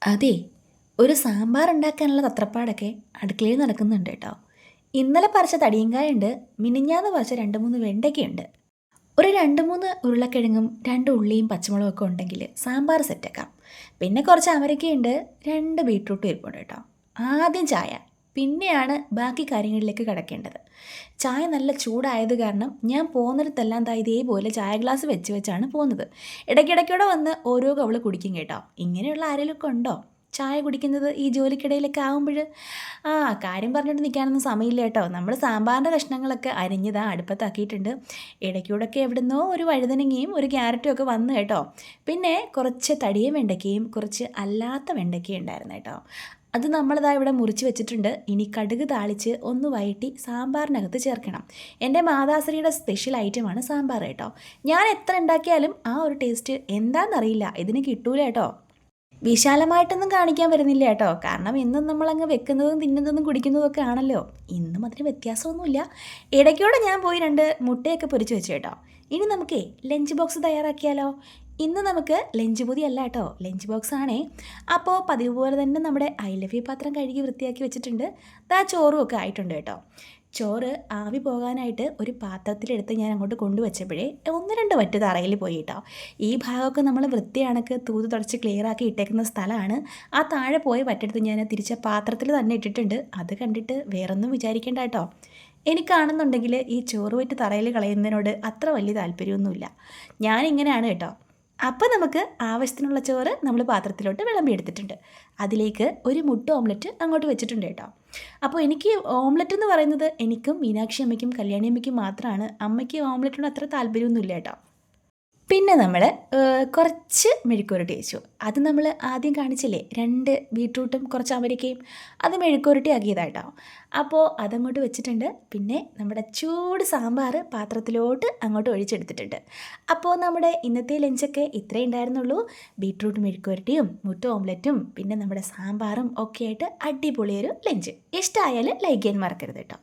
അതെ, ഒരു സാമ്പാർ ഉണ്ടാക്കാനുള്ള തത്രപ്പാടൊക്കെ അടുക്കളയിൽ നടക്കുന്നുണ്ട് കേട്ടോ. ഇന്നലെ പറിച്ച തടിയങ്കായുണ്ട്, മിനിഞ്ഞാന്ന് പറിച്ച 2-3 വെണ്ടയ്ക്കയുണ്ട്. ഒരു 2-3 ഉരുളക്കിഴങ്ങും 2 ഉള്ളിയും പച്ചമുളകും ഒക്കെ ഉണ്ടെങ്കിൽ സാമ്പാർ സെറ്റാക്കാം. പിന്നെ കുറച്ച് അമരക്കയുണ്ട്, 2 ബീട്രൂട്ടും ഇരിപ്പുണ്ട് കേട്ടോ. ആദ്യം ചായ, പിന്നെയാണ് ബാക്കി കാര്യങ്ങളിലേക്ക് കടക്കേണ്ടത്. ചായ നല്ല ചൂടായത് കാരണം ഞാൻ പോകുന്നിടത്തെല്ലാം ദാ ഇതേപോലെ ചായ ഗ്ലാസ് വെച്ച് വെച്ചാണ് പോകുന്നത്. ഇടയ്ക്കിടയ്ക്കൂടെ വന്ന് ഓരോ കവിള് കുടിക്കും കേട്ടോ. ഇങ്ങനെയുള്ള ആരെങ്കിലുമൊക്കെ ഉണ്ടോ ചായ കുടിക്കുന്നത് ഈ ജോലിക്കിടയിലൊക്കെ ആകുമ്പോൾ? ആ, കാര്യം പറഞ്ഞിട്ട് നിൽക്കാനൊന്നും സമയമില്ല കേട്ടോ. നമ്മൾ സാമ്പാറിൻ്റെ കഷ്ണങ്ങളൊക്കെ അരിഞ്ഞതാ അടുപ്പത്താക്കിയിട്ടുണ്ട്. ഇടയ്ക്കൂടൊക്കെ എവിടുന്നോ ഒരു വഴുതനങ്ങയും ഒരു ക്യാരറ്റും ഒക്കെ വന്നു കേട്ടോ. പിന്നെ കുറച്ച് തടിയ വെണ്ടയ്ക്കയും കുറച്ച് അല്ലാത്ത വെണ്ടയ്ക്കയും ഉണ്ടായിരുന്നു കേട്ടോ. അത് നമ്മളിതാ ഇവിടെ മുറിച്ച് വെച്ചിട്ടുണ്ട്. ഇനി കടുക് താളിച്ച് ഒന്ന് വഴറ്റി സാമ്പാറിനകത്ത് ചേർക്കണം. എൻ്റെ മാതാശ്രീയുടെ സ്പെഷ്യൽ ഐറ്റമാണ് സാമ്പാർ കേട്ടോ. ഞാൻ എത്ര ഉണ്ടാക്കിയാലും ആ ഒരു ടേസ്റ്റ് എന്താണെന്നറിയില്ല, ഇതിന് കിട്ടൂല കേട്ടോ. വിശാലമായിട്ടൊന്നും കാണിക്കാൻ വരുന്നില്ല കേട്ടോ. കാരണം ഇന്നും നമ്മളങ്ങ് വെക്കുന്നതും തിന്നുന്നതും കുടിക്കുന്നതും ഒക്കെ ആണല്ലോ. ഇന്നും അതിന് വ്യത്യാസമൊന്നുമില്ല. ഇടയ്ക്കൂടെ ഞാൻ പോയി 2 മുട്ടയൊക്കെ പൊരിച്ച് വെച്ചു കേട്ടോ. ഇനി നമുക്കേ ലഞ്ച് ബോക്സ് തയ്യാറാക്കിയാലോ? ഇന്ന് നമുക്ക് ലഞ്ച് പൊതി അല്ല കേട്ടോ, ലഞ്ച് ബോക്സ് ആണേ. അപ്പോൾ പതിവ് പോലെ തന്നെ നമ്മുടെ ഐ ലവ് യു പാത്രം കഴുകി വൃത്തിയാക്കി വെച്ചിട്ടുണ്ട്. ദാ ചോറും ഒക്കെ ആയിട്ടുണ്ട് കേട്ടോ. ചോറ് ആവി പോകാനായിട്ട് ഒരു പാത്രത്തിലെടുത്ത് ഞാൻ അങ്ങോട്ട് കൊണ്ടുവച്ചപ്പോഴേ 1-2 വറ്റ് തറയിൽ പോയി കേട്ടോ. ഈ ഭാഗമൊക്കെ നമ്മൾ വൃത്തിയാണക്ക് തൂത് തുടച്ച് ക്ലിയറാക്കി ഇട്ടേക്കുന്ന സ്ഥലമാണ്. ആ താഴെ പോയി വറ്റെടുത്ത് ഞാൻ തിരിച്ച പാത്രത്തിൽ തന്നെ ഇട്ടിട്ടുണ്ട്. അത് കണ്ടിട്ട് വേറൊന്നും വിചാരിക്കേണ്ട കേട്ടോ. എനിക്കാണെന്നുണ്ടെങ്കിൽ ഈ ചോറ് വറ്റ് തറയിൽ കളയുന്നതിനോട് അത്ര വലിയ താല്പര്യമൊന്നുമില്ല. ഞാനിങ്ങനെയാണ് കേട്ടോ. അപ്പോൾ നമുക്ക് ആവശ്യത്തിനുള്ള ചോറ് നമ്മൾ പാത്രത്തിലോട്ട് വിളമ്പിയെടുത്തിട്ടുണ്ട്. അതിലേക്ക് ഒരു മുട്ട ഓംലെറ്റ് അങ്ങോട്ട് വെച്ചിട്ടുണ്ട് കേട്ടോ. അപ്പോൾ എനിക്ക് ഓംലെറ്റ് എന്ന് പറയുന്നത് എനിക്കും മീനാക്ഷി അമ്മയ്ക്കും കല്യാണി അമ്മയ്ക്കും മാത്രമാണ്. അമ്മയ്ക്ക് ഓംലെറ്റിനോട് അത്ര താല്പര്യമൊന്നുമില്ല കേട്ടോ. പിന്നെ നമ്മൾ കുറച്ച് മെഴുക്കുരട്ടി വെച്ചു. അത് നമ്മൾ ആദ്യം കാണിച്ചില്ലേ, 2 ബീട്രൂട്ടും കുറച്ച് അമരിക്കയും, അത് മെഴുക്കുരട്ടി ആക്കിയതാട്ടോ. അപ്പോൾ അതങ്ങോട്ട് വെച്ചിട്ടുണ്ട്. പിന്നെ നമ്മുടെ ചൂട് സാമ്പാർ പാത്രത്തിലോട്ട് അങ്ങോട്ട് ഒഴിച്ചെടുത്തിട്ടുണ്ട്. അപ്പോൾ നമ്മുടെ ഇന്നത്തെ ലഞ്ചൊക്കെ ഇത്രയേ ഉണ്ടായിരുന്നുള്ളൂ. ബീട്രൂട്ട് മെഴുക്കുരട്ടിയും മുട്ട ഓംലെറ്റും പിന്നെ നമ്മുടെ സാമ്പാറും ഒക്കെ ആയിട്ട് അടിപൊളിയൊരു ലഞ്ച്. ഇഷ്ടമായാൽ ലൈക്ക് ചെയ്യാൻ മറക്കരുത് കേട്ടോ.